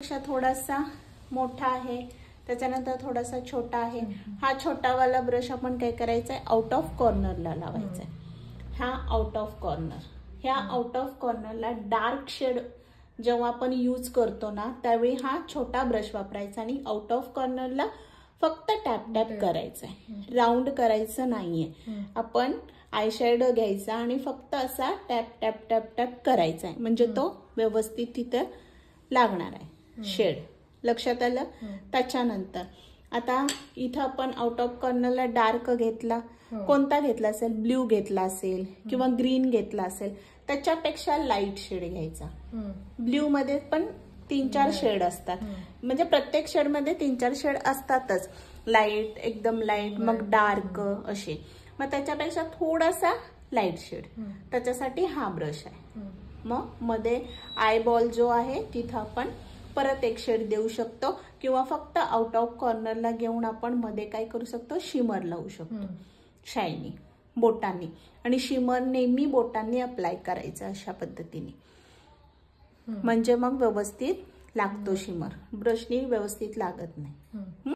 पेक्षा थोडासा मोठा आहे, त्याच्यानंतर थोडासा छोटा आहे। हा छोटा वाला ब्रश आपण काय करायचा आहे, आउट ऑफ कॉर्नरला लावायचा आहे। हा आउट ऑफ कॉर्नर, ह्या आउट ऑफ कॉर्नरला डार्क शेड जेव्हा आपण यूज करतो ना त्यावेळी हा छोटा ब्रश वापरायचा आणि आउट ऑफ कॉर्नरला फक्त टॅप टॅप करायचा आहे, राउंड करायचं नाहीये। आपण आय शॅडो घ्यायचा आणि फक्त असा टॅप टॅप टॅप टॅप करायचा आहे, म्हणजे तो व्यवस्थित तिथे लागणार आहे शेड। लक्षात आलं? त्याच्यानंतर आता इथं आपण आउट ऑफ कॉर्नरला डार्क घेतला, कोणता घेतला असेल, ब्ल्यू घेतला असेल किंवा ग्रीन घेतला असेल, त्याच्यापेक्षा लाईट शेड घ्यायचा। ब्ल्यू मध्ये पण 3-4 शेड असतात, म्हणजे प्रत्येक शेड मध्ये 3-4 शेड असतातच, लाईट, एकदम लाईट, मग डार्क असे। मग त्याच्यापेक्षा थोडासा लाईट शेड, त्याच्यासाठी हा ब्रश आहे। मग मध्ये आय बॉल जो आहे तिथं आपण परत एक शेड देऊ शकतो किंवा फक्त आउट ऑफ कॉर्नरला घेऊन आपण मध्ये काय करू शकतो, शिमर लावू शकतो शायनी बोटांनी। आणि शिमर नेहमी बोटांनी अप्लाय करायचं अशा पद्धतीने, म्हणजे मग व्यवस्थित लागतो शिमर, ब्रशनी व्यवस्थित लागत नाही।